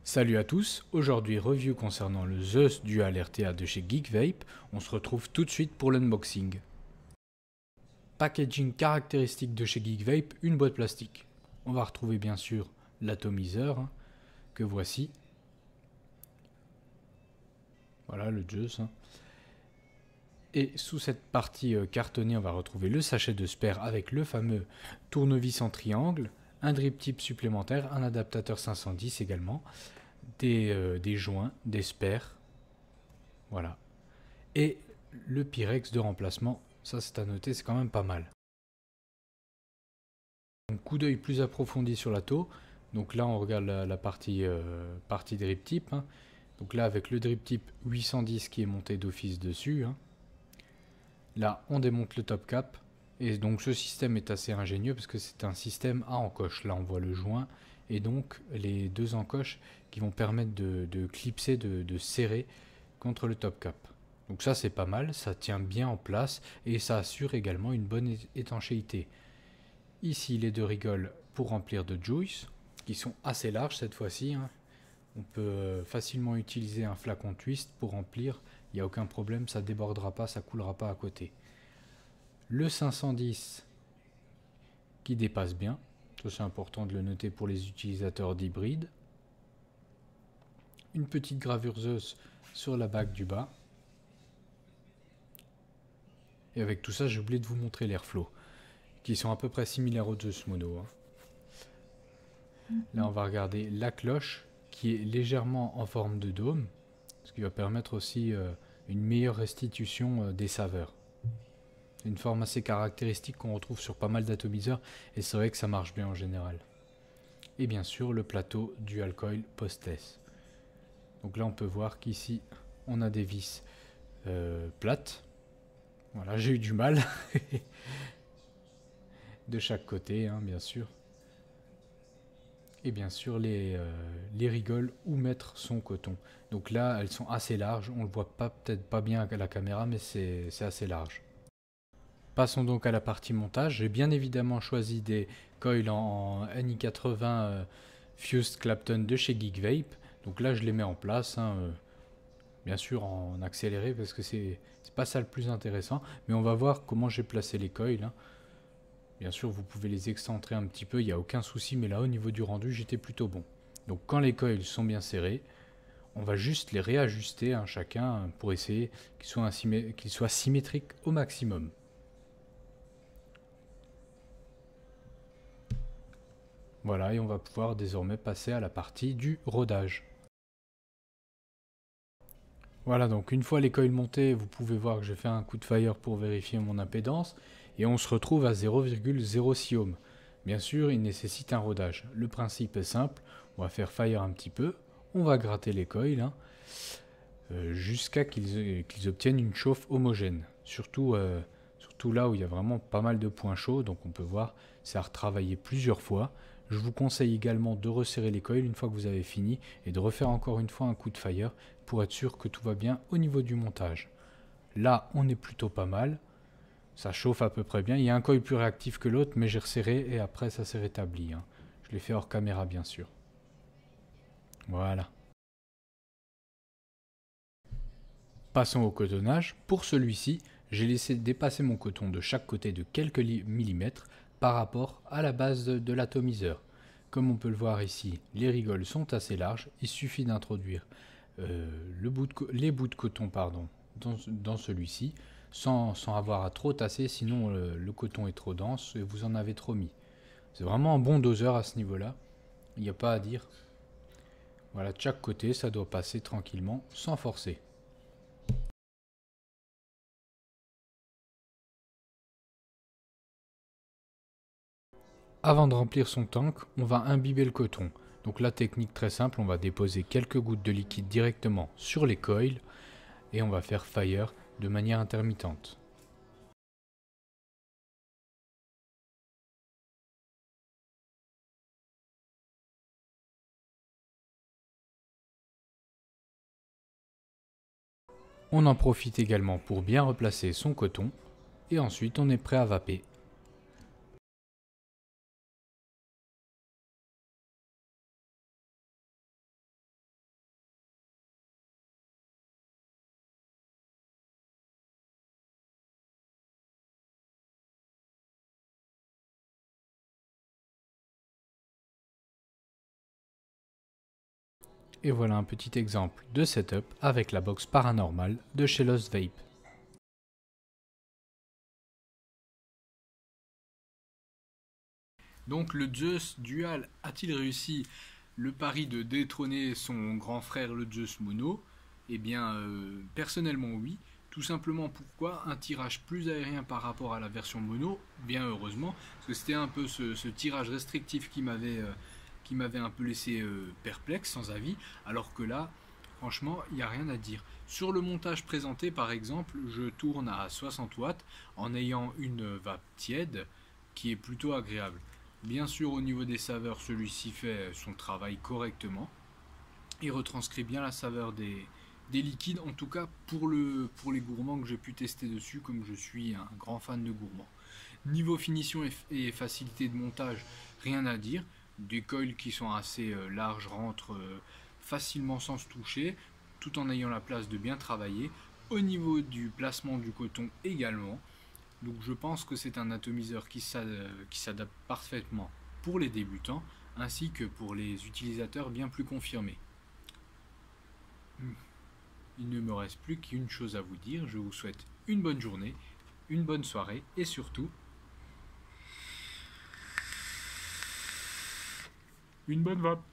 Salut à tous, aujourd'hui review concernant le Zeus Dual RTA de chez Geekvape, on se retrouve tout de suite pour l'unboxing. Packaging caractéristique de chez Geekvape, une boîte plastique. On va retrouver bien sûr l'atomiseur, que voici. Voilà le Zeus. Et sous cette partie cartonnée, on va retrouver le sachet de spare avec le fameux tournevis en triangle, un drip tip supplémentaire, un adaptateur 510 également, des joints, des spares, voilà. Et le Pyrex de remplacement, ça c'est à noter, c'est quand même pas mal. Un coup d'œil plus approfondi sur l'atto. Donc là on regarde la partie drip tip. Donc là avec le drip tip 810 qui est monté d'office dessus. Là on démonte le top cap. Et donc ce système est assez ingénieux parce que c'est un système à encoche. Là on voit le joint et donc les deux encoches qui vont permettre de clipser, de serrer contre le top cap. Donc ça c'est pas mal, ça tient bien en place et ça assure également une bonne étanchéité. Ici les deux rigoles pour remplir de juice, qui sont assez larges cette fois-ci. On peut facilement utiliser un flacon twist pour remplir, il n'y a aucun problème, ça débordera pas, ça coulera pas à côté. Le 510 qui dépasse bien, ça c'est important de le noter pour les utilisateurs d'hybride. Une petite gravure Zeus sur la bague du bas. Et avec tout ça, j'ai oublié de vous montrer les airflow, qui sont à peu près similaires aux Zeus Mono. Là, on va regarder la cloche, qui est légèrement en forme de dôme, ce qui va permettre aussi une meilleure restitution des saveurs. C'est une forme assez caractéristique qu'on retrouve sur pas mal d'atomiseurs, et c'est vrai que ça marche bien en général. Et bien sûr, le plateau Dual Coil Postless. Donc là, on peut voir qu'ici, on a des vis plates. Voilà, j'ai eu du mal. De chaque côté, bien sûr. Et bien sûr, les rigoles où mettre son coton. Donc là, elles sont assez larges. On ne le voit peut-être pas bien à la caméra, mais c'est assez large. Passons donc à la partie montage. J'ai bien évidemment choisi des coils en NI80 Fused Clapton de chez Geekvape. Donc là, je les mets en place. Bien sûr en accéléré parce que c'est pas ça le plus intéressant, mais on va voir comment j'ai placé les coils. Bien sûr vous pouvez les excentrer un petit peu, il n'y a aucun souci, mais là au niveau du rendu j'étais plutôt bon. Donc quand les coils sont bien serrés, on va juste les réajuster chacun pour essayer qu'ils soient symétriques au maximum. Voilà, et on va pouvoir désormais passer à la partie du rodage. Voilà, donc une fois les coils montés, vous pouvez voir que j'ai fait un coup de fire pour vérifier mon impédance et on se retrouve à 0,06 ohms. Bien sûr, il nécessite un rodage. Le principe est simple, on va faire fire un petit peu, on va gratter les coils jusqu'à qu'ils obtiennent une chauffe homogène. Surtout là où il y a vraiment pas mal de points chauds, donc on peut voir, c'est à retravailler plusieurs fois. Je vous conseille également de resserrer les coils une fois que vous avez fini et de refaire encore une fois un coup de fire pour être sûr que tout va bien au niveau du montage. Là, on est plutôt pas mal. Ça chauffe à peu près bien. Il y a un coil plus réactif que l'autre, mais j'ai resserré et après ça s'est rétabli. Je l'ai fait hors caméra bien sûr. Voilà. Passons au cotonnage. Pour celui-ci, j'ai laissé dépasser mon coton de chaque côté de quelques millimètres par rapport à la base de l'atomiseur. Comme on peut le voir ici, les rigoles sont assez larges. Il suffit d'introduire les bouts de coton dans celui-ci sans avoir à trop tasser, sinon le coton est trop dense et vous en avez trop mis. C'est vraiment un bon doseur à ce niveau-là, il n'y a pas à dire. Voilà, de chaque côté, ça doit passer tranquillement sans forcer. Avant de remplir son tank, on va imbiber le coton. Donc la technique très simple, on va déposer quelques gouttes de liquide directement sur les coils et on va faire fire de manière intermittente. On en profite également pour bien replacer son coton et ensuite on est prêt à vaper. Et voilà un petit exemple de setup avec la box paranormale de chez Lost Vape. Donc le Zeus Dual a-t-il réussi le pari de détrôner son grand frère le Zeus Mono? Eh bien, personnellement oui. Tout simplement pourquoi un tirage plus aérien par rapport à la version mono, bien heureusement, parce que c'était un peu ce tirage restrictif qui m'avait un peu laissé perplexe, sans avis, alors que là, franchement, il n'y a rien à dire. Sur le montage présenté, par exemple, je tourne à 60 watts en ayant une vape tiède qui est plutôt agréable. Bien sûr, au niveau des saveurs, celui-ci fait son travail correctement. Il retranscrit bien la saveur des liquides, en tout cas pour les gourmands que j'ai pu tester dessus, comme je suis un grand fan de gourmands. Niveau finition et facilité de montage, rien à dire. Des coils qui sont assez larges rentrent facilement sans se toucher, tout en ayant la place de bien travailler. Au niveau du placement du coton également. Donc je pense que c'est un atomiseur qui s'adapte parfaitement pour les débutants, ainsi que pour les utilisateurs bien plus confirmés. Il ne me reste plus qu'une chose à vous dire, je vous souhaite une bonne journée, une bonne soirée et surtout une bonne vape.